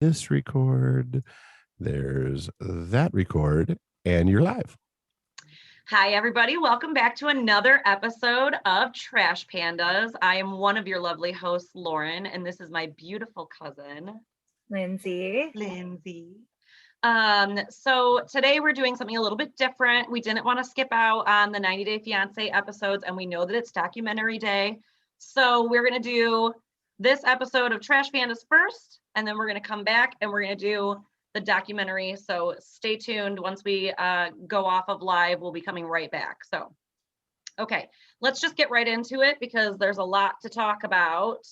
this record, there's that record, and you're live. Hi, everybody. Welcome back to another episode of Trash Pandas. I am one of your lovely hosts, Lauren, and this is my beautiful cousin, Lindsay. So today we're doing something a little bit different. We didn't want to skip out on the 90 Day Fiancé episodes, and we know that it's documentary day. So we're going to do this episode of Trash Pandas first, and then we're going to come back and we're going to do the documentary. So stay tuned. Once we go off of live, we'll be coming right back. So, okay, let's just get right into it because there's a lot to talk about.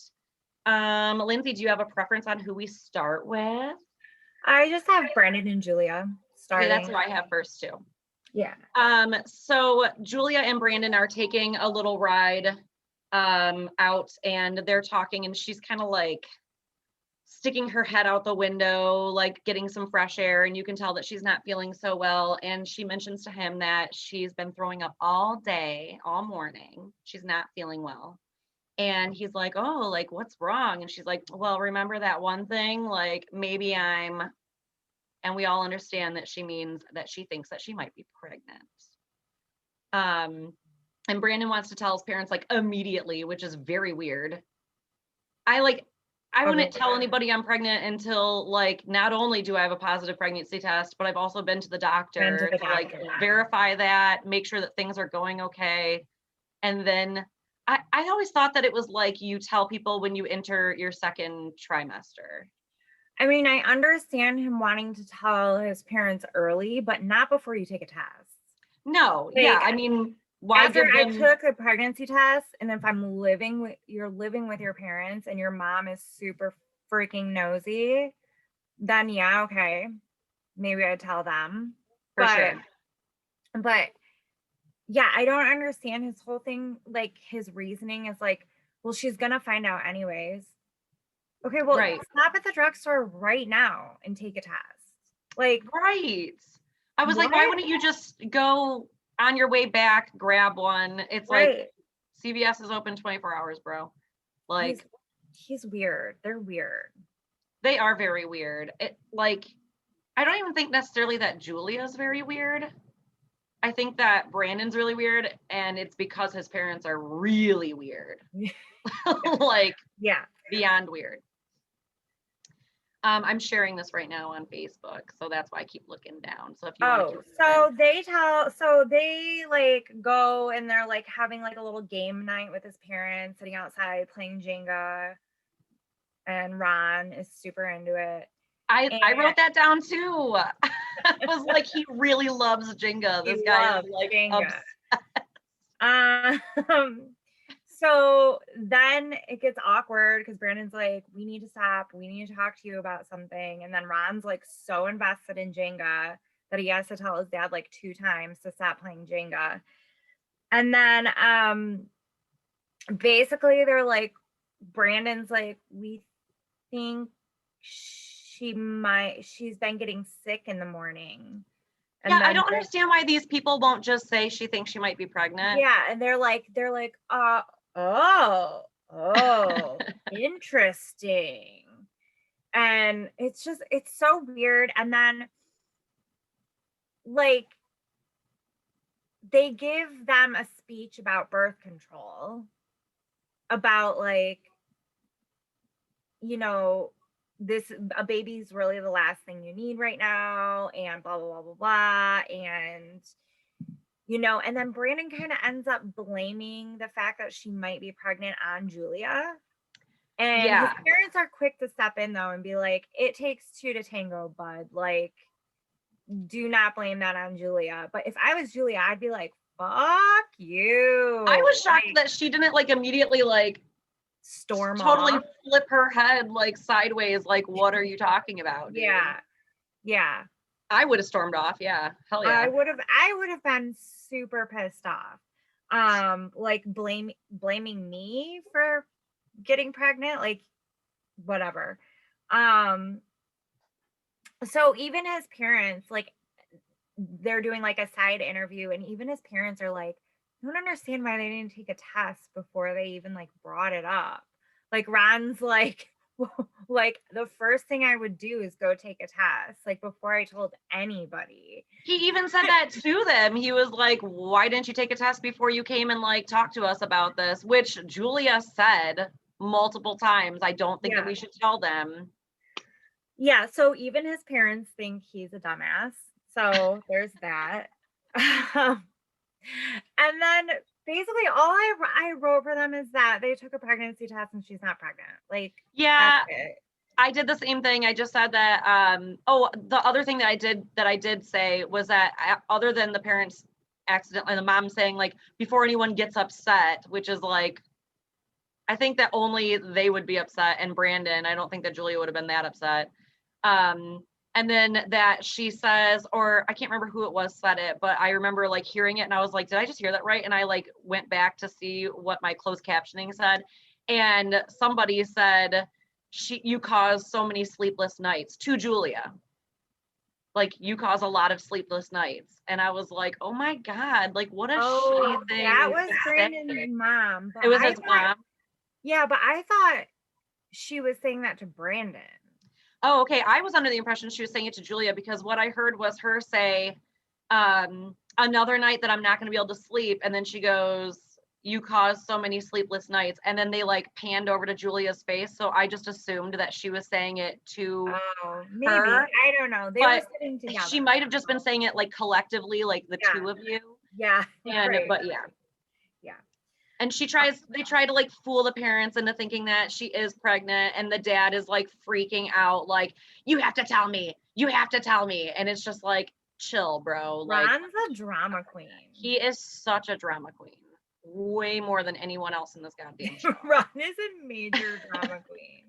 Lindsay, do you have a preference on who we start with? I just have Brandon and Julia starting. Okay, that's who I have first too. Yeah. So Julia and Brandon are taking a little ride out, and they're talking, and she's kind of like sticking her head out the window, like getting some fresh air, and you can tell that she's not feeling so well. And she mentions to him that she's been throwing up all day, all morning. She's not feeling well. And he's like, oh, like, what's wrong? And she's like, well, remember that one thing? Like, maybe I'm, and we all understand that she means that she thinks that she might be pregnant. And Brandon wants to tell his parents like immediately, which is very weird. I wouldn't tell anybody I'm pregnant until like, not only do I have a positive pregnancy test, but I've also been to the doctor to like verify that, make sure that things are going okay. And then I always thought that it was like you tell people when you enter your second trimester. I mean, I understand him wanting to tell his parents early, but not before you take a test. No, like, yeah, I mean, why after I took a pregnancy test, and if you're living with your parents and your mom is super freaking nosy, then yeah, okay, maybe I'd tell them. For sure. But yeah, I don't understand his whole thing. Like his reasoning is like, well, she's gonna find out anyways. Okay, well, stop at the drugstore right now and take a test. Like, right. I was like, why wouldn't you just go on your way back, grab one? It's like CVS is open 24 hours, bro. Like, he's weird. They're weird. They are very weird. It like, I don't even think necessarily that Julia's very weird. I think that Brandon's really weird, and it's because his parents are really weird. Like, yeah, beyond weird. I'm sharing this right now on Facebook, so that's why I keep looking down. So if you they like go and they're like having like a little game night with his parents, sitting outside playing Jenga, and Ron is super into it. I wrote that down too. I was like, he really loves Jenga. This guy is like Jenga. So then it gets awkward because Brandon's like, we need to stop. We need to talk to you about something. And then Ron's like so invested in Jenga that he has to tell his dad like 2 times to stop playing Jenga. And then basically they're like, Brandon's like, we think she's been getting sick in the morning. And yeah, I don't understand why these people won't just say she thinks she might be pregnant. Yeah, and they're like, oh, interesting. And it's so weird. And then like they give them a speech about birth control, about like, you know, a baby's really the last thing you need right now, and blah blah blah blah blah. And you know, and then Brandon kind of ends up blaming the fact that she might be pregnant on Julia. And his parents are quick to step in though and be like, it takes 2 to tango, bud. Like, do not blame that on Julia. But if I was Julia, I'd be like, fuck you. I was shocked that she didn't like immediately like storm totally off. Flip her head like sideways, like, what are you talking about, dude? Yeah. I would have stormed off. Yeah. Hell yeah. I would have been super pissed off. Like blaming me for getting pregnant, like whatever. So even his parents, like they're doing like a side interview, and even his parents are like, I don't understand why they didn't take a test before they even like brought it up. Like Ron's like, Like, the first thing I would do is go take a test, like, before I told anybody. He even said that to them. He was like, why didn't you take a test before you came and like talk to us about this? Which Julia said multiple times. I don't think that we should tell them. Yeah, so even his parents think he's a dumbass. So there's that. And then basically all I wrote for them is that they took a pregnancy test and she's not pregnant. Like, yeah, that's it. I did the same thing. I just said that. The other thing that I did say was that other than the parents accidentally, the mom saying like before anyone gets upset, which is like, I think that only they would be upset, and Brandon. I don't think that Julia would have been that upset. And then that she says, or I can't remember who it was said it, but I remember like hearing it and I was like, did I just hear that right? And I like went back to see what my closed captioning said. And somebody said, you cause so many sleepless nights to Julia. Like, you cause a lot of sleepless nights. And I was like, oh my God, like what a shitty thing. That was to Brandon's say. mom. But It was his mom. Yeah, but I thought she was saying that to Brandon. Oh, okay. I was under the impression she was saying it to Julia, because what I heard was her say, another night that I'm not going to be able to sleep. And then she goes, you caused so many sleepless nights. And then they like panned over to Julia's face. So I just assumed that she was saying it to maybe her. I don't know. They were sitting together. She might have just been saying it like collectively, like the two of you. Yeah. And right. But yeah. Yeah. And they try to like fool the parents into thinking that she is pregnant, and the dad is like freaking out, like, you have to tell me. And it's just like, chill, bro. Like, Ron's a drama queen. He is such a drama queen. Way more than anyone else in this goddamn show. Ron is a major drama queen.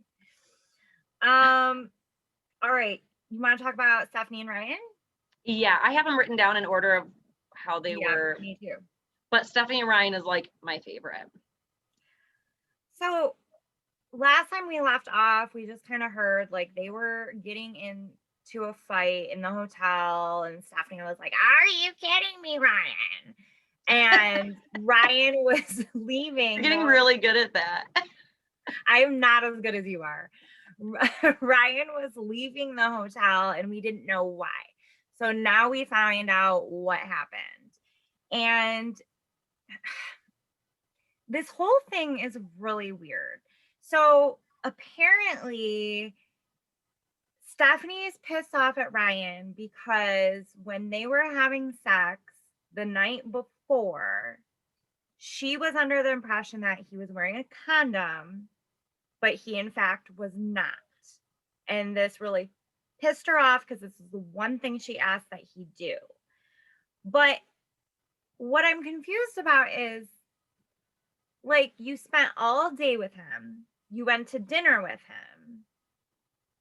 All right. You want to talk about Stephanie and Ryan? Yeah, I have them written down in order of how they were. Me too. But Stephanie and Ryan is like my favorite. So last time we left off, we just kind of heard like they were getting into a fight in the hotel, and Stephanie was like, are you kidding me, Ryan? And Ryan was leaving. You're getting really good at that. I'm not as good as you are. Ryan was leaving the hotel and we didn't know why. So now we find out what happened. And this whole thing is really weird. So apparently Stephanie is pissed off at Ryan because when they were having sex the night before, she was under the impression that he was wearing a condom, but he in fact was not. And this really pissed her off because this is the one thing she asked that he do. But what I'm confused about is, like, you spent all day with him. You went to dinner with him.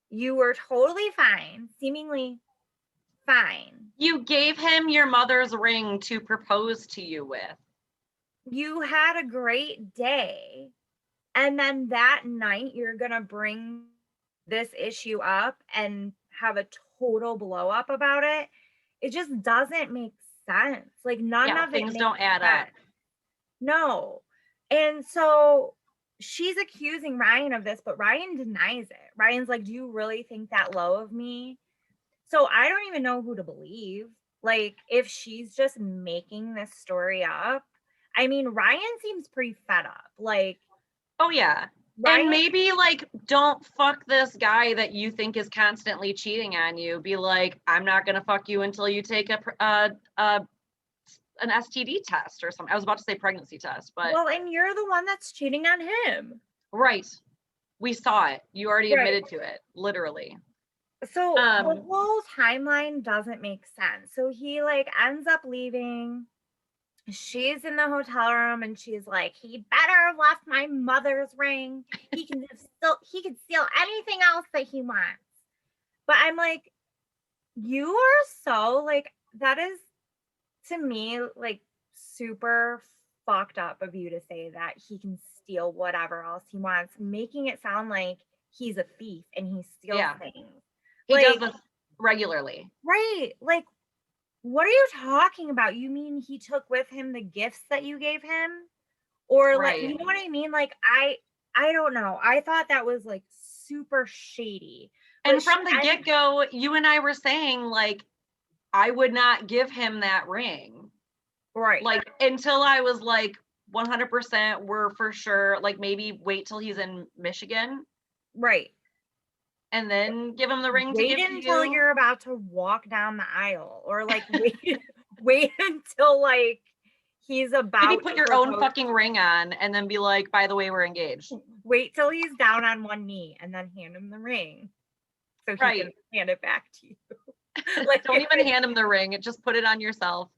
You were totally fine, seemingly fine. You gave him your mother's ring to propose to you with. You had a great day. And then that night, you're going to bring this issue up and have a total blow up about it. It just doesn't make sense. Like, none of things don't add up. No. And so she's accusing Ryan of this, but Ryan denies it. Ryan's like, do you really think that low of me? So I don't even know who to believe. Like, if she's just making this story up. I mean, Ryan seems pretty fed up. Like, oh yeah. Ryan, and maybe like, don't fuck this guy that you think is constantly cheating on you. Be like, I'm not gonna fuck you until you take an STD test or something. I was about to say pregnancy test, but well, and you're the one that's cheating on him. Right. We saw it. You already admitted to it, literally. So the whole timeline doesn't make sense. So he like ends up leaving. She's in the hotel room and she's like, he better have left my mother's ring. He can steal anything else that he wants. But I'm like, you are so like, that is to me like super fucked up of you to say that he can steal whatever else he wants, making it sound like he's a thief and he steals things. He does this regularly. Right. Like, what are you talking about? You mean he took with him the gifts that you gave him? Or like, you know what I mean? Like, I don't know. I thought that was like super shady. And But from the get-go, you and I were saying, like, I would not give him that ring. Right. Like, until I was like 100% we're for sure, like, maybe wait till he's in Michigan. Right. And then give him the ring to Wait give to until you. you're about to walk down the aisle, or like wait until like he's about Maybe put to your own propose. fucking ring on and then be like, by the way, we're engaged. Wait till he's down on one knee and then hand him the ring so he Right. can hand it back to you. Like, don't even hand him the ring. Just put it on yourself.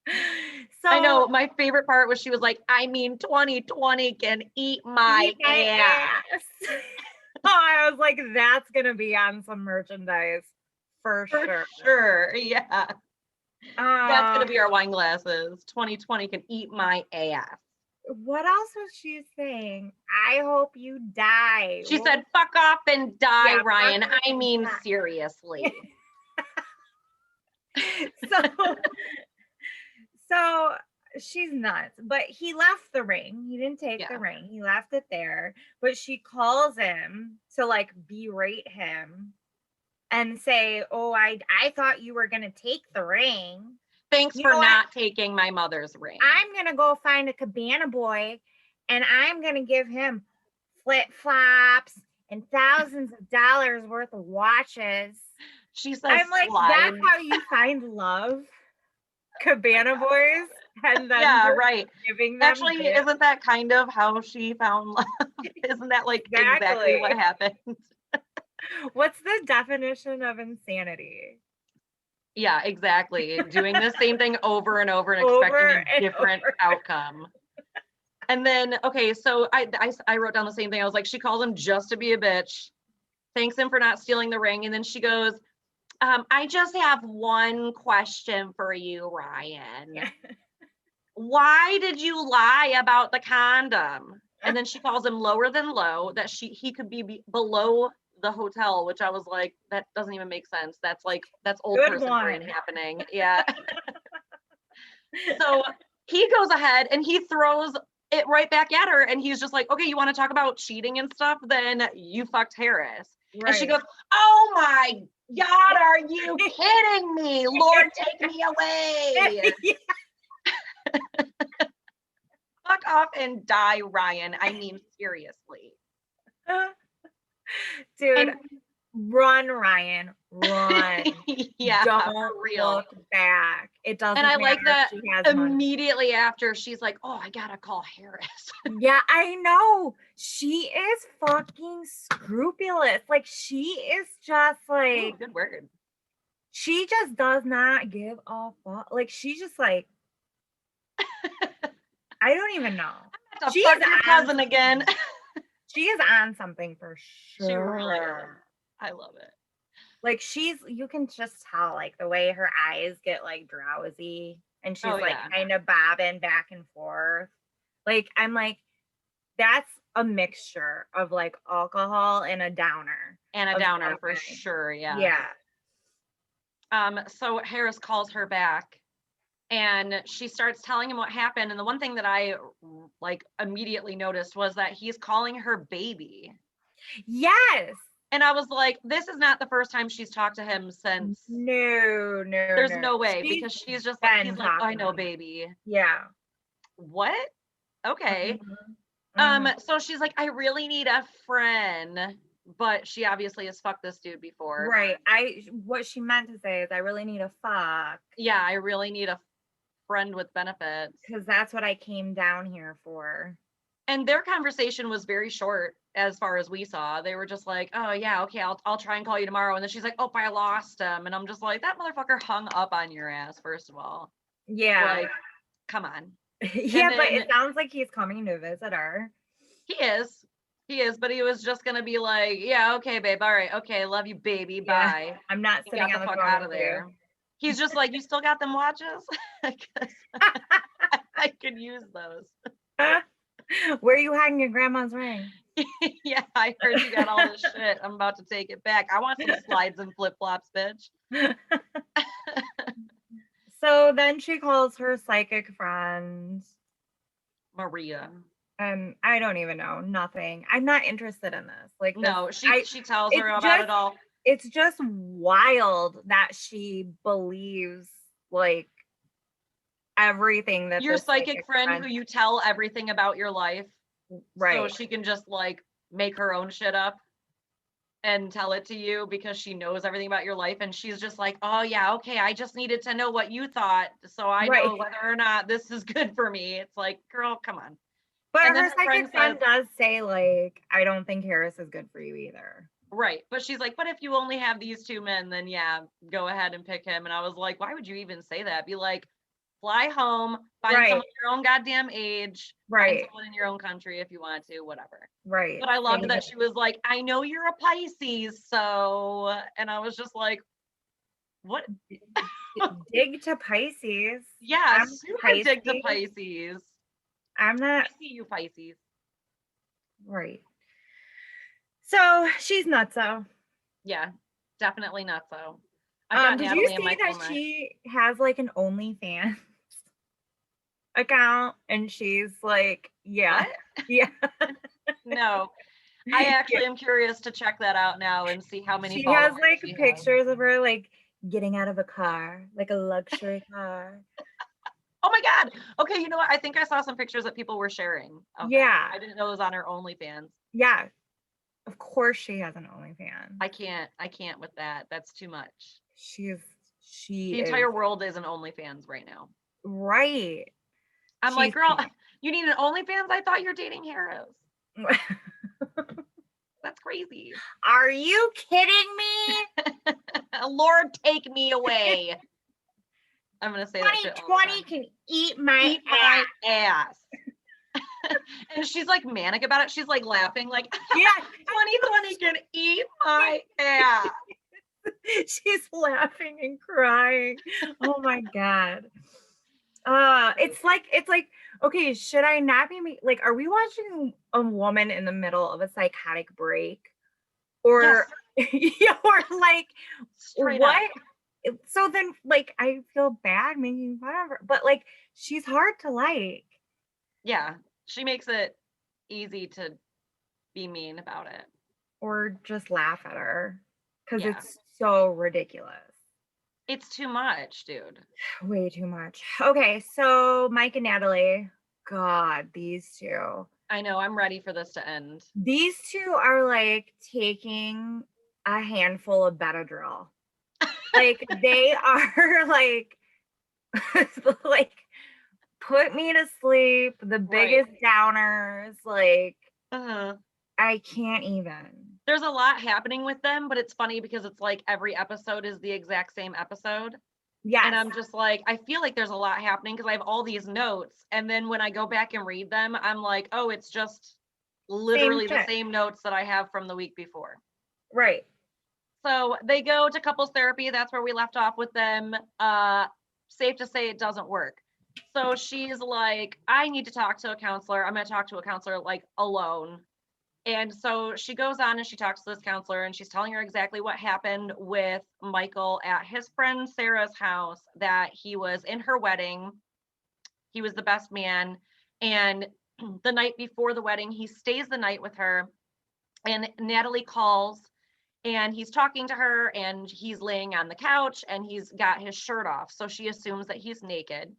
So I know my favorite part was she was like, I mean, 2020 can eat my ass. Oh, I was like, that's gonna be on some merchandise for sure. Sure. Yeah. That's gonna be our wine glasses. 2020 can eat my ass. What else was she saying? I hope you die. She said, fuck off and die, Yeah, Ryan. fuck off I and mean, die. seriously. So she's nuts, but he left the ring. He didn't take the ring. He left it there, but she calls him to like berate him and say, oh, I thought you were going to take the ring. Thanks for not taking my mother's ring. I'm going to go find a cabana boy and I'm going to give him flip-flops and thousands of dollars worth of watches. She says, I'm like, that's how you find love? Cabana boys? And then right. Giving them Actually, isn't that kind of how she found love? Isn't that like exactly what happened? What's the definition of insanity? Yeah, exactly. Doing the same thing over and over and expecting a different outcome. And then, okay, so I wrote down the same thing. I was like, she calls him just to be a bitch, thanks him for not stealing the ring. And then she goes, I just have one question for you, Ryan. Why did you lie about the condom? And then she calls him lower than low, that he could be below the hotel, which I was like, that doesn't even make sense. That's old Good person one. brain happening. Yeah. So he goes ahead and he throws it right back at her, and he's just like, okay, you want to talk about cheating and stuff? Then you fucked Harris. Right. And she goes, oh my God, are you kidding me? Lord, take me away. Fuck off and die, Ryan. I mean, seriously. Dude, run, Ryan. Run. Yeah, don't look back. It doesn't matter. And I like that she has immediately after she's like, oh, I gotta call Harris. Yeah, I know. She is fucking scrupulous. Like, she is just like, ooh, good word. She just does not give a fuck. Like, she's just like, I don't even know. She's your cousin again. She is on something for sure. She really is. I love it. Like, you can just tell, like, the way her eyes get like drowsy and she's kind of bobbing back and forth. Like, I'm like, that's a mixture of like alcohol and a downer. And a downer for sure. Yeah. Yeah. So Harris calls her back and she starts telling him what happened. And the one thing that I like immediately noticed was that he's calling her baby. Yes. And I was like, this is not the first time she's talked to him since. No. There's no way, because she's just like, he's like, I know, baby. Yeah. What? Okay. Mm-hmm. So she's like, I really need a friend, but she obviously has fucked this dude before. Right. What she meant to say is, I really need a fuck. Yeah, I really need a friend with benefits. Because that's what I came down here for. And their conversation was very short as far as we saw. They were just like, oh yeah, okay, I'll try and call you tomorrow. And then she's like, oh, I lost him. And I'm just like, that motherfucker hung up on your ass, first of all. Yeah. Like, come on. Yeah, but it sounds like he's coming to visit her. He is, but he was just gonna be like, yeah, okay, babe, all right, okay, love you, baby, bye. I'm not sitting on the fuck phone out of there. He's just like, you still got them watches? I could use those. Where are you hiding your grandma's ring? Yeah, I heard you got all this shit. I'm about to take it back. I want some slides and flip-flops, bitch. So then she calls her psychic friend Maria. I don't even know. Nothing. I'm not interested in this. Like this. No, she tells her it's about it just all. it's just wild that she believes like everything that Your this psychic friend friend. who you tell everything about your life, so Right. she can just like make her own shit up and tell it to you because she knows everything about your life, and she's just like, oh yeah, okay, I just needed to know what you thought so I Right. know whether or not this is good for me. It's like, girl, come on. But And then her her friend psychic friend says, does say like, I don't think Harris is good for you either. right, but she's like, but if you only have these two men, then yeah, go ahead and pick him. And I was like, why would you even say that? Be like, fly home, find Right. someone your own goddamn age, find Right. someone in your own country if you want to, whatever. Right. But I loved that she was like, I know you're a Pisces, so, and I was just like, what? Dig to Pisces. Yeah, I'm super dig to Pisces. Pisces. I'm I not. see you, Pisces. Right. So she's nutso. Yeah, definitely not so. I've got Did Natalie you in see my that phone. she has like an OnlyFans account and she's like, yeah, What? yeah. No, I actually am curious to check that out now and see how many She followers has like she has. pictures of her like getting out of a car, like a luxury car. Oh my God. Okay, you know what? I think I saw some pictures that people were sharing. Of Yeah. that. I didn't know it was on her OnlyFans. Yeah. Of course she has an OnlyFans. I can't with that. That's too much. She The entire world is an OnlyFans right now. Right. I'm like, girl, you need an OnlyFans? I thought you're dating Harris. That's crazy. Are you kidding me? Lord, take me away. I'm gonna say that shit all the 2020 time. can eat my ass. And she's like manic about it. She's like laughing, like, yeah, 2020 can eat my ass. She's laughing and crying. Oh my God. It's like, okay, should I not be like, are we watching a woman in the middle of a psychotic break? Or, yes. or like, straight what? Up. So then, like, I feel bad making whatever, but like, she's hard to like. Yeah, she makes it easy to be mean about it. Or just laugh at her because Yeah. it's so ridiculous. It's too much, dude. Way too much. Okay, so Mike and Natalie, God, these two. I know, I'm ready for this to end. These two are like taking a handful of Benadryl. Like they are like, like put me to sleep, the biggest downers, like I can't even. There's a lot happening with them, but it's funny because it's like every episode is the exact same episode. Yes. And I'm just like, I feel like there's a lot happening because I have all these notes. And then when I go back and read them, I'm like, oh, it's just literally the same notes that I have from the week before. Right. So they go to couples therapy. That's where we left off with them. Safe to say it doesn't work. So she's like, I need to talk to a counselor. I'm going to talk to a counselor like alone. And so she goes on and she talks to this counselor and she's telling her exactly what happened with Michael at his friend Sarah's house, that he was in her wedding. He was the best man. And the night before the wedding, he stays the night with her. And Natalie calls and he's talking to her and he's laying on the couch and he's got his shirt off. So she assumes that he's naked.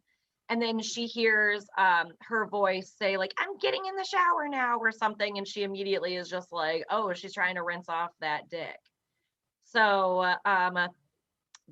And then she hears her voice say like, I'm getting in the shower now or something. And she immediately is just like, oh, she's trying to rinse off that dick. So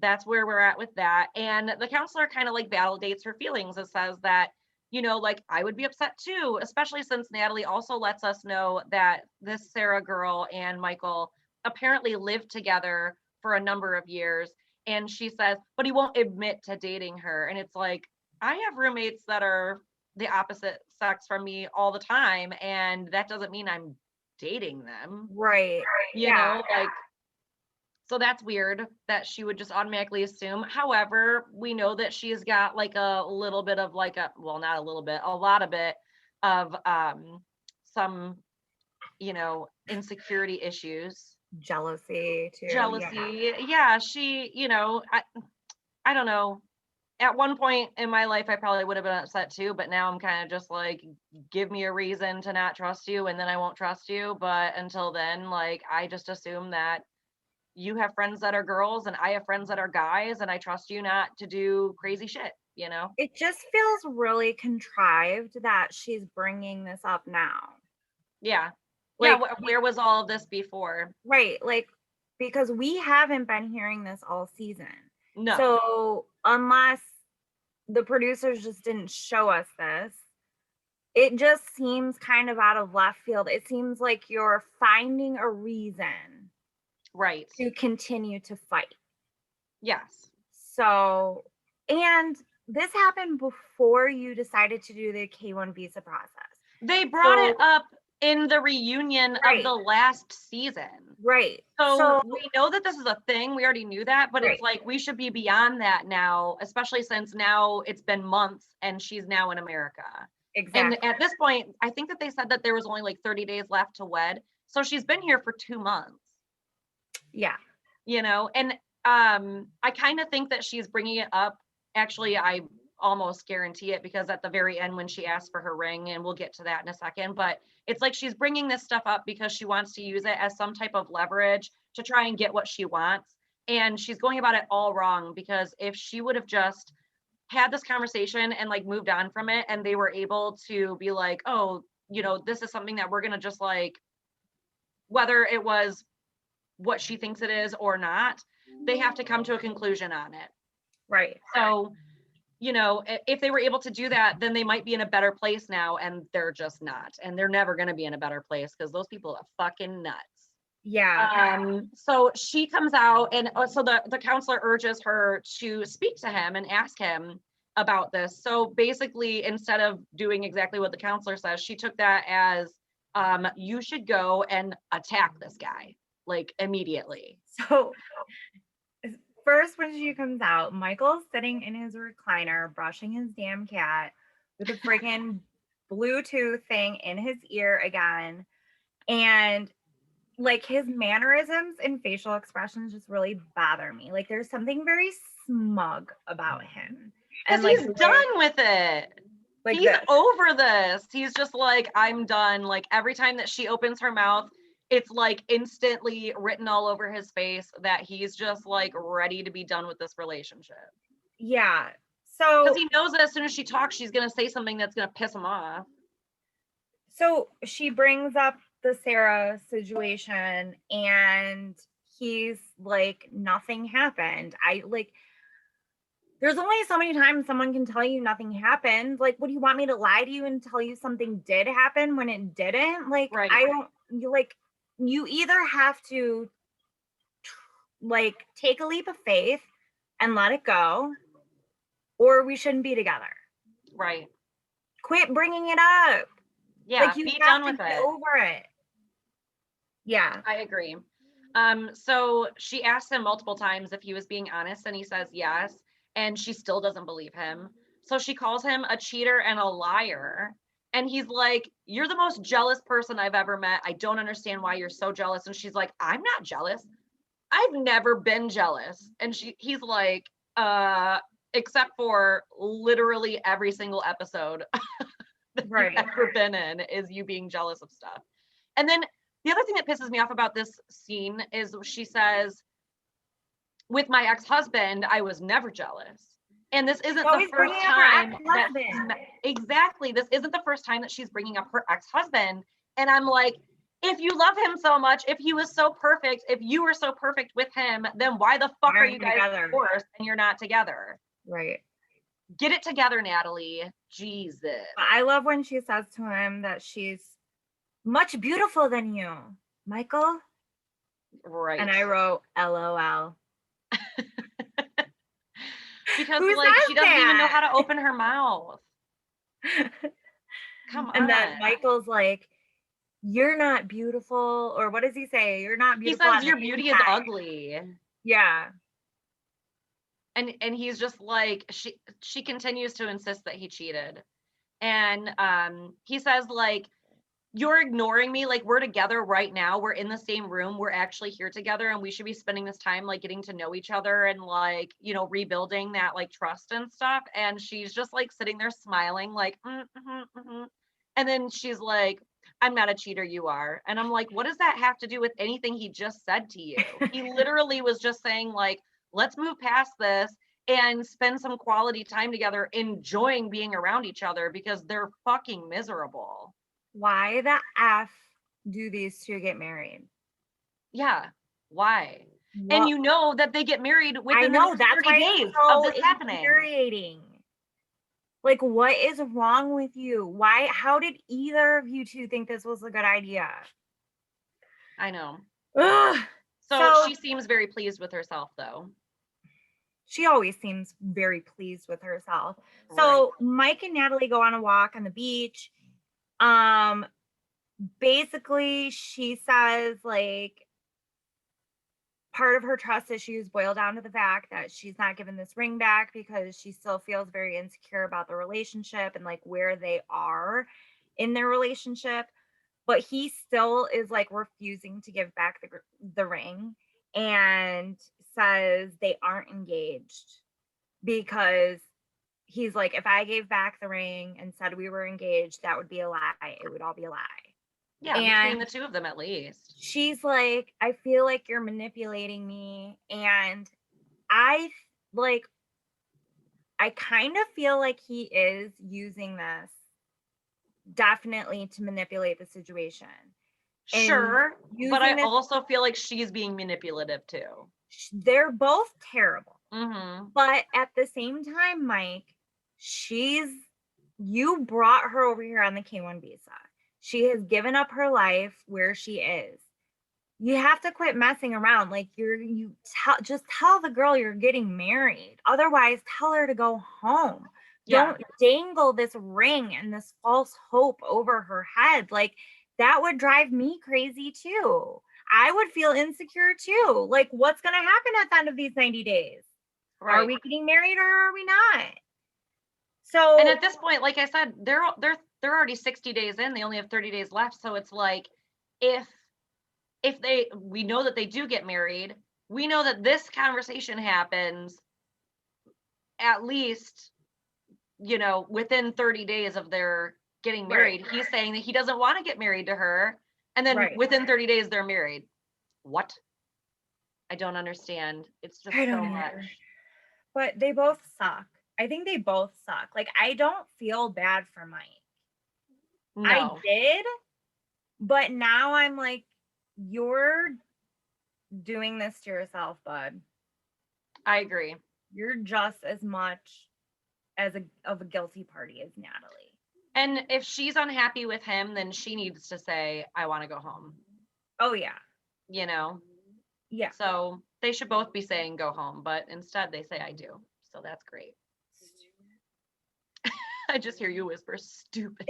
that's where we're at with that. And the counselor kind of like validates her feelings. It says that, you know, like I would be upset too, especially since Natalie also lets us know that this Sarah girl and Michael apparently lived together for a number of years. And she says, but he won't admit to dating her. And it's like, I have roommates that are the opposite sex from me all the time. And that doesn't mean I'm dating them. Right. You know, like, so that's weird that she would just automatically assume. However, we know that she's got like a little bit of like a, well, not a little bit, a lot of it of some, you know, insecurity issues. Jealousy too. Jealousy. Yeah, she, you know, I don't know. At one point in my life, I probably would have been upset too, but now I'm kind of just like, give me a reason to not trust you and then I won't trust you. But until then, like, I just assume that you have friends that are girls and I have friends that are guys, and I trust you not to do crazy shit, you know? It just feels really contrived that she's bringing this up now. Yeah. Yeah. Like, Where was all of this before? right. Like, because we haven't been hearing this all season. No. So unless the producers just didn't show us this, it just seems kind of out of left field. It seems like you're finding a reason Right. to continue to fight. Yes. So, and this happened before you decided to do the K1 visa process. They brought it So- up in the reunion of Right. the last season. Right. So we know that this is a thing. We already knew that, but Right. it's like we should be beyond that now, especially since now it's been months and she's now in America. Exactly. And at this point, I think that they said that there was only like 30 days left to wed. So she's been here for 2 months, Yeah. you know, and I kind of think that she's bringing it up. Actually, I almost guarantee it, because at the very end when she asked for her ring, and we'll get to that in a second, but it's like she's bringing this stuff up because she wants to use it as some type of leverage to try and get what she wants. And she's going about it all wrong, because if she would have just had this conversation and like moved on from it, and they were able to be like, oh, you know, this is something that we're going to just like, whether it was what she thinks it is or not, they have to come to a conclusion on it. Right. So, you know, if they were able to do that, then they might be in a better place now, and they're just not. And they're never going to be in a better place, because those people are fucking nuts. Yeah. So she comes out, and so the counselor urges her to speak to him and ask him about this. So basically, instead of doing exactly what the counselor says, she took that as, you should go and attack this guy, like, immediately. So first, when she comes out, Michael's sitting in his recliner brushing his damn cat with a freaking Bluetooth thing in his ear again. And like his mannerisms and facial expressions just really bother me. Like there's something very smug about him. Because like he's done with it. like He's this. over this. He's just like, I'm done. Like every time that she opens her mouth, it's like instantly written all over his face that he's just like ready to be done with this relationship. Yeah. So Because he knows that as soon as she talks, she's gonna say something that's gonna piss him off. so she brings up the Sarah situation and he's like, nothing happened. There's only so many times someone can tell you nothing happened. Like, what do you want me to lie to you and tell you something did happen when it didn't? Like, Right. You either have to like take a leap of faith and let it go, or we shouldn't be together. Right. Quit bringing it up. Yeah, Like, you be have done to with get it. over it. Yeah. I agree. So she asked him multiple times if he was being honest, and he says yes, and she still doesn't believe him. So she calls him a cheater and a liar. And he's like, you're the most jealous person I've ever met. I don't understand why you're so jealous. And she's like, I'm not jealous. I've never been jealous. And he's like, except for literally every single episode that Right. you've ever been in is you being jealous of stuff. And then the other thing that pisses me off about this scene is she says, with my ex-husband, I was never jealous. And this isn't the Always first bringing up her time that ex-husband. exactly, this isn't the first time that she's bringing up her ex-husband. And I'm like, if you love him so much, if he was so perfect, if you were so perfect with him, then why the fuck are you guys divorced and you're not together? Right. Get it together, Natalie. Jesus. I love when she says to him that she's much beautiful than you, Michael. Right. And I wrote LOL. Because Who like says she doesn't even know that? how to open her mouth. Come on. And then Michael's like, you're not beautiful, or what does he say? You're not He beautiful. says your beauty is ugly. Yeah. And he's just like, she continues to insist that he cheated. And he says like, you're ignoring me, like we're together right now, we're in the same room, we're actually here together, and we should be spending this time like getting to know each other and like, you know, rebuilding that like trust and stuff. And she's just like sitting there smiling like, mm-hmm, mm-hmm. And then she's like, I'm not a cheater, you are. And I'm like, what does that have to do with anything he just said to you? He literally was just saying, like, let's move past this and spend some quality time together, enjoying being around each other because they're fucking miserable. Why the F do these two get married? Yeah. Why? What? And you know that they get married I within the know, next that's 30 why days it's so of this happening. infuriating. Like, what is wrong with you? Why? How did either of you two think this was a good idea? I know. Ugh. So she seems very pleased with herself, though. She always seems very pleased with herself. So Mike and Natalie go on a walk on the beach. Basically, she says, like, part of her trust issues boil down to the fact that she's not given this ring back because she still feels very insecure about the relationship and like where they are in their relationship. But he still is like refusing to give back the ring and says they aren't engaged because he's like, if I gave back the ring and said we were engaged, that would be a lie. It would all be a lie. Yeah, between the two of them at least. She's like, I feel like you're manipulating me. And I kind of feel like he is using this definitely to manipulate the situation. Sure, but I also feel like she's being manipulative too. They're both terrible. Mm-hmm. But at the same time, Mike, you brought her over here on the K-1 visa. She has given up her life where she is. You have to quit messing around. Like just tell the girl you're getting married. Otherwise, tell her to go home. Yeah. Don't dangle this ring and this false hope over her head. Like that would drive me crazy too. I would feel insecure too. Like what's going to happen at the end of these 90 days? Right. Are we getting married or are we not? So, and at this point, like I said, they're already 60 days in. They only have 30 days left. So it's like, we know that they do get married. We know that this conversation happens at least, within 30 days of their getting married. Right. He's saying that he doesn't want to get married to her. And then within 30 days, they're married. What? I don't understand. It's just so much. But they both suck. I think they both suck. Like, I don't feel bad for Mike. No. I did, but now I'm like, you're doing this to yourself, bud. I agree. You're just as much of a guilty party as Natalie. And if she's unhappy with him, then she needs to say, I want to go home. Oh, yeah. Yeah. So they should both be saying go home, but instead they say I do. So that's great. I just hear you whisper, stupid.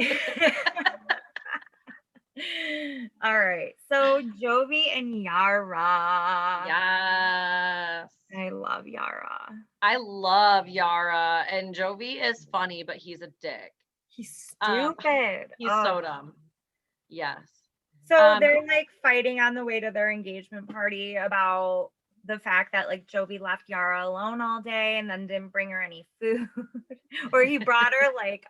All right. So Jovi and Yara. Yes. I love Yara. I love Yara. And Jovi is funny, but he's a dick. He's stupid. He's so dumb. Yes. So they're like fighting on the way to their engagement party about the fact that like Jovi left Yara alone all day and then didn't bring her any food. Or he brought her like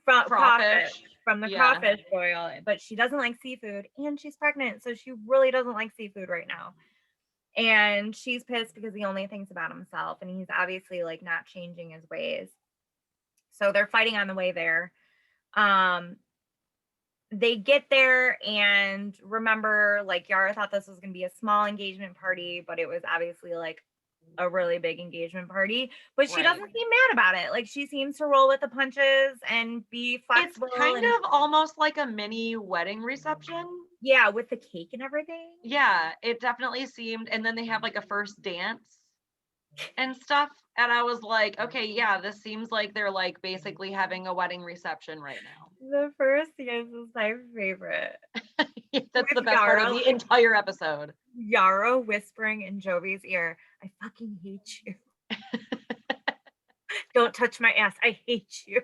crawfish from the crawfish boil, but she doesn't like seafood and she's pregnant, so she really doesn't like seafood right now. And she's pissed because he only thinks about himself and he's obviously like not changing his ways. So they're fighting on the way there. They get there and remember, like, Yara thought this was going to be a small engagement party, but it was obviously like a really big engagement party. But she doesn't seem mad about it. Like, she seems to roll with the punches and be flexible. It's kind of almost like a mini wedding reception. Yeah, with the cake and everything. Yeah, it definitely seemed. And then they have like a first dance and stuff. And I was like, okay, yeah, this seems like they're like basically having a wedding reception right now. The first dance is my favorite. That's with the best Yara, part of the entire episode. Yara whispering in Jovi's ear, I fucking hate you. Don't touch my ass. I hate you.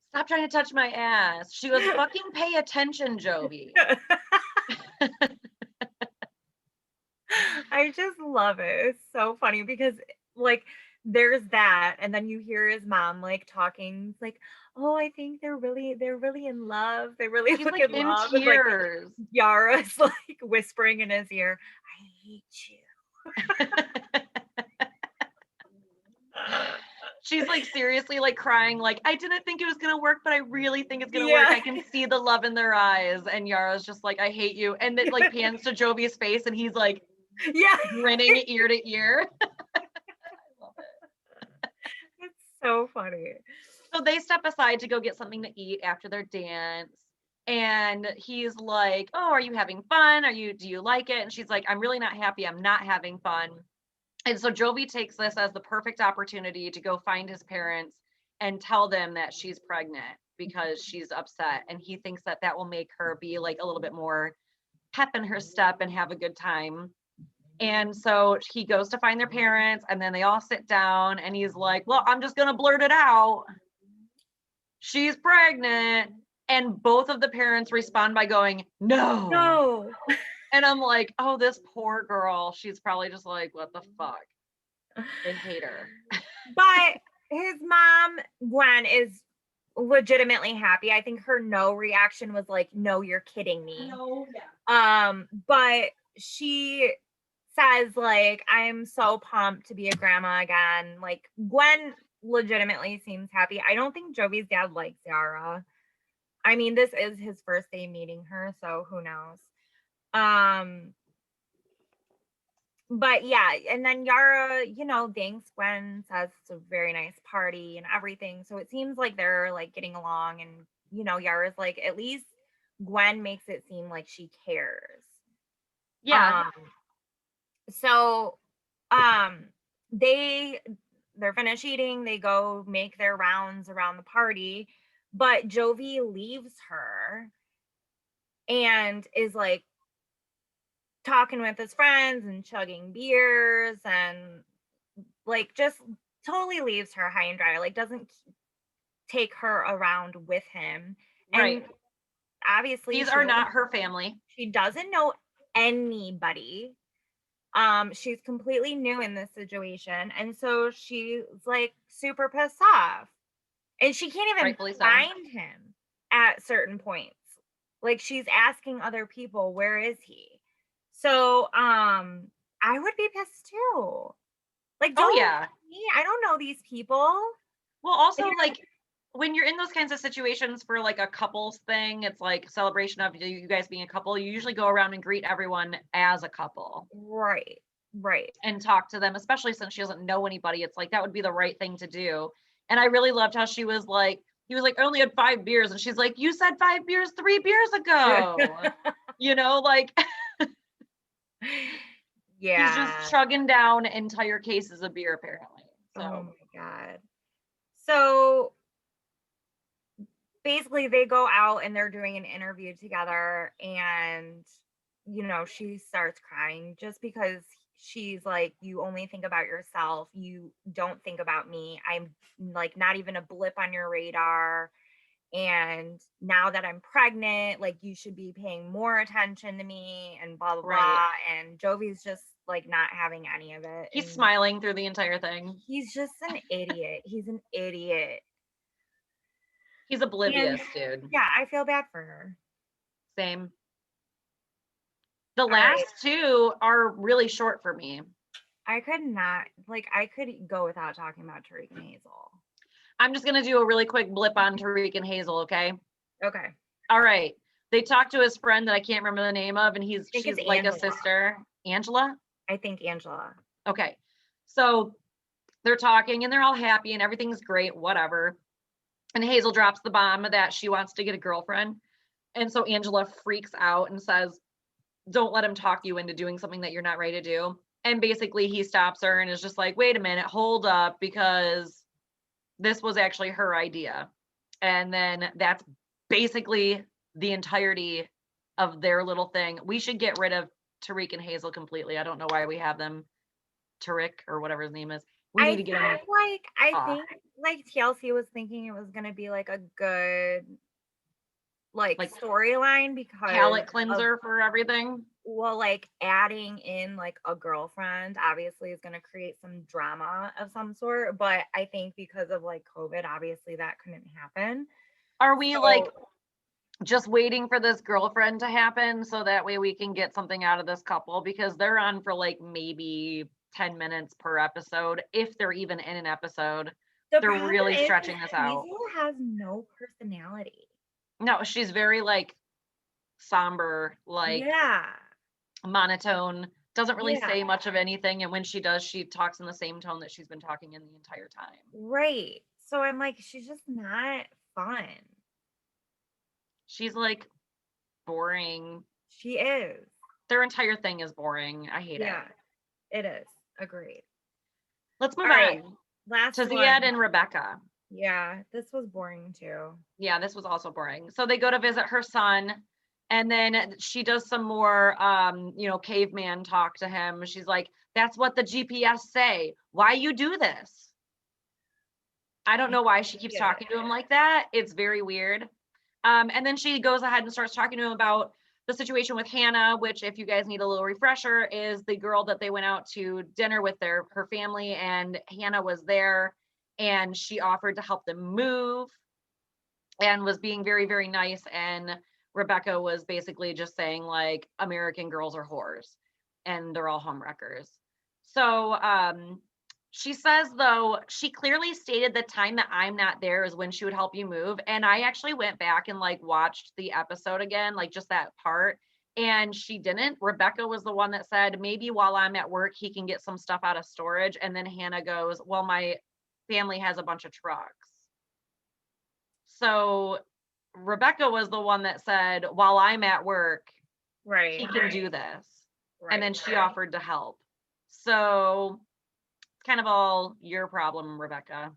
Stop trying to touch my ass. She goes, fucking pay attention, Jovi. I just love it. It's so funny because like there's that. And then you hear his mom like talking, like, oh, I think they're really in love. They really He's look like in in love. And like tears. Yara's like whispering in his ear, I hate you. She's like seriously like crying, like, I didn't think it was gonna work, but I really think it's gonna work. Yeah. I can see the love in their eyes. And Yara's just like, I hate you. And it like pans to Jovi's face and he's like Yeah. grinning ear to ear. I love it. It's so funny. So they step aside to go get something to eat after their dance. And he's like, oh, are you having fun? Do you like it? And she's like, I'm really not happy. I'm not having fun. And so Jovi takes this as the perfect opportunity to go find his parents and tell them that she's pregnant because she's upset. And he thinks that that will make her be like a little bit more pep in her step and have a good time. And so he goes to find their parents and then they all sit down and he's like, well, I'm just going to blurt it out. She's pregnant. And both of the parents respond by going, no. No. And I'm like, oh, this poor girl. She's probably just like, what the fuck? They hate her. But his mom, Gwen, is legitimately happy. I think her no reaction was like, no, you're kidding me. No, yeah. But she says, like, I'm so pumped to be a grandma again. Like, Gwen legitimately seems happy. I don't think Jovi's dad likes Yara. I mean, this is his first day meeting her, so who knows? But yeah, and then Yara, thanks Gwen, says it's a very nice party and everything. So it seems like they're like getting along, and Yara's like, at least Gwen makes it seem like she cares. Yeah. So they're finished eating, they go make their rounds around the party, but Jovi leaves her and is like talking with his friends and chugging beers and like just totally leaves her high and dry, like doesn't take her around with him. Right. And obviously these are not her family. She doesn't know anybody. She's completely new in this situation, and so she's like super pissed off, and she can't even find him at certain points. Like she's asking other people, where is he? So I would be pissed too. Like, don't me, I don't know these people. Well, also like when you're in those kinds of situations for like a couples thing, it's like celebration of you guys being a couple, you usually go around and greet everyone as a couple. Right. And talk to them, especially since she doesn't know anybody. It's like that would be the right thing to do. And I really loved how he was like, I only had 5 beers. And she's like, you said 5 beers 3 beers ago. Like yeah. He's just chugging down entire cases of beer apparently. So. Oh my God. So basically they go out and they're doing an interview together, and she starts crying just because she's like, you only think about yourself, you don't think about me, I'm like not even a blip on your radar, and now that I'm pregnant, like you should be paying more attention to me, and blah blah blah. And Jovi's just like not having any of it. He's smiling through the entire thing. He's just an idiot. He's an idiot. He's oblivious, dude. Yeah, I feel bad for her. Same. The last 2 are really short for me. I could go without talking about Tariq and Hazel. I'm just going to do a really quick blip on Tariq and Hazel, okay? Okay. All right. They talked to his friend that I can't remember the name of, and she's like Angela. A sister. Angela? I think Angela. Okay. So they're talking and they're all happy and everything's great, whatever. And Hazel drops the bomb that she wants to get a girlfriend. And so Angela freaks out and says, don't let him talk you into doing something that you're not ready to do. And basically he stops her and is just like, wait a minute, hold up, because this was actually her idea. And then that's basically the entirety of their little thing. We should get rid of Tariq and Hazel completely. I don't know why we have them. Tariq or whatever his name is. We need to get him. I think TLC was thinking it was going to be like a good like storyline, because palate cleanser for everything. well, like adding in like a girlfriend obviously is going to create some drama of some sort, but I think because of like COVID, obviously that couldn't happen. Are we like So just waiting for this girlfriend to happen so that way we can get something out of this couple? Because they're on for like maybe 10 minutes per episode, if they're even in an episode. the They're problem really is stretching this out. Hazel has no personality. No, she's very like somber, like Yeah. monotone, doesn't really Yeah. say much of anything. And when she does, she talks in the same tone that she's been talking in the entire time. Right. So I'm like, she's just not fun. She's like boring. She is. Their entire thing is boring. I hate Yeah, it. it is. Agreed. Let's move All right. on Last to one. Ziad and Rebecca. Yeah, this was boring too. Yeah, this was also boring. So they go to visit her son, and then she does some more caveman talk to him. She's like, that's what the GPS say. Why you do this? I don't know why she keeps talking to him like that. It's very weird. And then she goes ahead and starts talking to him about the situation with Hannah, which, if you guys need a little refresher, is the girl that they went out to dinner with her family, and Hannah was there, and she offered to help them move and was being very, very nice. And Rebecca was basically just saying like, American girls are whores and they're all homewreckers. So she says, though, she clearly stated the time that I'm not there is when she would help you move. And I actually went back and like watched the episode again, like just that part. And she didn't. Rebecca was the one that said, maybe while I'm at work, he can get some stuff out of storage. And then Hannah goes, well, my family has a bunch of trucks. So Rebecca was the one that said, while I'm at work, Right. he can do this. Right. And then she offered to help. So it's kind of all your problem, Rebecca.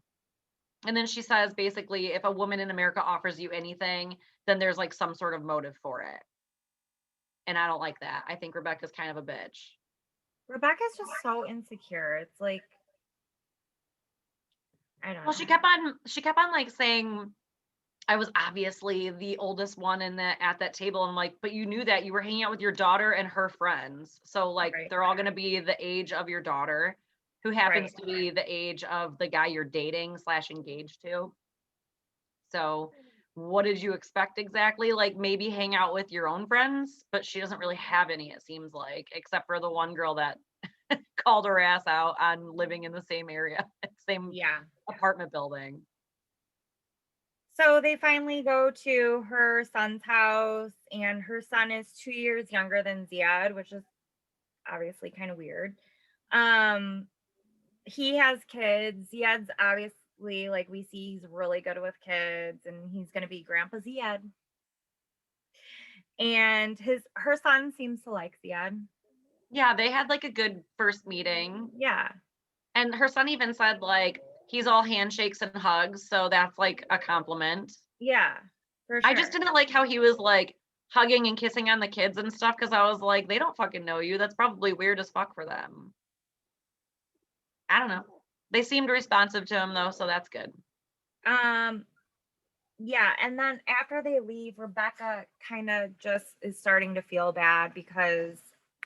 And then she says, basically, if a woman in America offers you anything, then there's like some sort of motive for it. And I don't like that. I think Rebecca's kind of a bitch. Rebecca's just so insecure. It's like, I don't Well, know. she kept on like saying, I was obviously the oldest one at that table. I'm like, but you knew that you were hanging out with your daughter and her friends. So like Right. they're all going to be the age of your daughter, who happens to be the age of the guy you're dating / engaged to. So what did you expect exactly? Like maybe hang out with your own friends, but she doesn't really have any, it seems like, except for the one girl that called her ass out on living in the same area, same apartment building. So they finally go to her son's house, and her son is 2 years younger than Ziad, which is obviously kind of weird. He has kids. Ziad's obviously, like we see, he's really good with kids, and he's going to be Grandpa Ziad. And her son seems to like Ziad. Yeah, they had like a good first meeting. Yeah. And her son even said like he's all handshakes and hugs, so that's like a compliment. Yeah, for sure. I just didn't like how he was like hugging and kissing on the kids and stuff, because I was like, they don't fucking know you. That's probably weird as fuck for them. I don't know. They seemed responsive to him though, so that's good. Yeah, and then after they leave, Rebecca kind of just is starting to feel bad because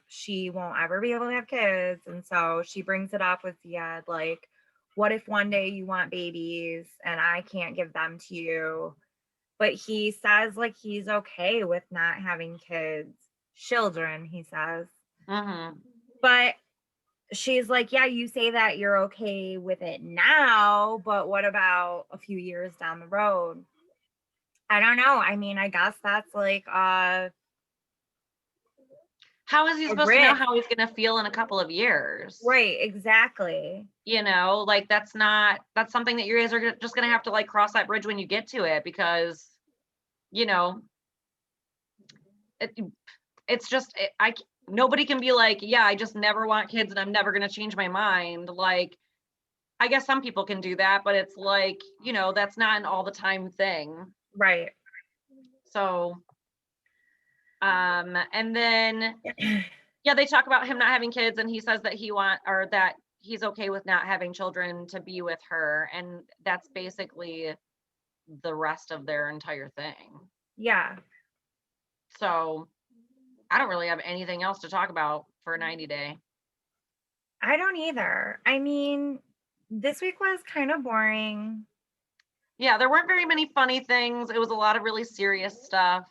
she won't ever be able to have kids. And so she brings it up with Ziad, like, what if one day you want babies and I can't give them to you? But he says like he's okay with not having kids, children, he says. Mm-hmm. But she's like, yeah, you say that you're okay with it now, but what about a few years down the road? I don't know. I mean, I guess that's like how is he supposed to know how he's gonna feel in a couple of years? Right, exactly. You know, like that's something that you guys are just gonna have to like cross that bridge when you get to it, because you know it's just nobody can be like, yeah, I just never want kids and I'm never gonna change my mind. Like, I guess some people can do that, but it's like, you know, that's not an all the time thing. Right. So, and then, yeah, they talk about him not having kids, and he says that that he's okay with not having children to be with her. And that's basically the rest of their entire thing. Yeah. So I don't really have anything else to talk about for 90 Day. I don't either. I mean, this week was kind of boring. Yeah, there weren't very many funny things. It was a lot of really serious stuff.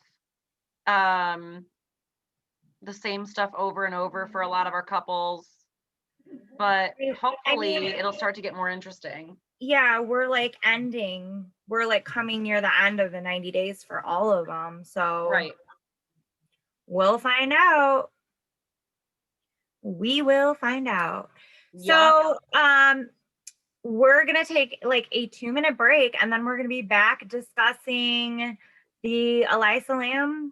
The same stuff over and over for a lot of our couples. But hopefully it'll start to get more interesting. Yeah, we're like coming near the end of the 90 days for all of them. So right. We'll find out. We will find out. Yeah. So, we're going to take like a 2-minute break, and then we're going to be back discussing the Elisa Lam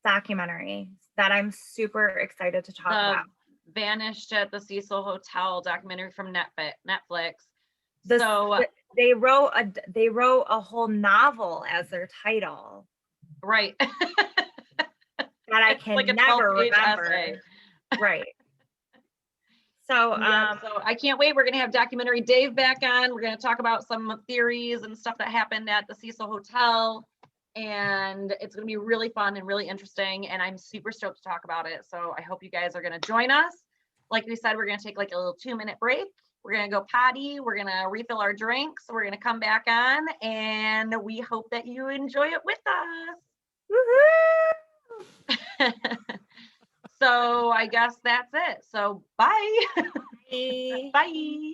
documentary that I'm super excited to talk about. Vanished at the Cecil Hotel documentary from Netflix. They wrote a whole novel as their title. Right. That I can like never remember. Essay. Right. So, so I can't wait. We're going to have documentary Dave back on. We're going to talk about some theories and stuff that happened at the Cecil Hotel. And it's going to be really fun and really interesting. And I'm super stoked to talk about it. So I hope you guys are going to join us. Like we said, we're going to take like a little 2-minute break. We're going to go potty. We're going to refill our drinks. We're going to come back on. And we hope that you enjoy it with us. Woohoo! So I guess that's it. So bye. Bye. Bye.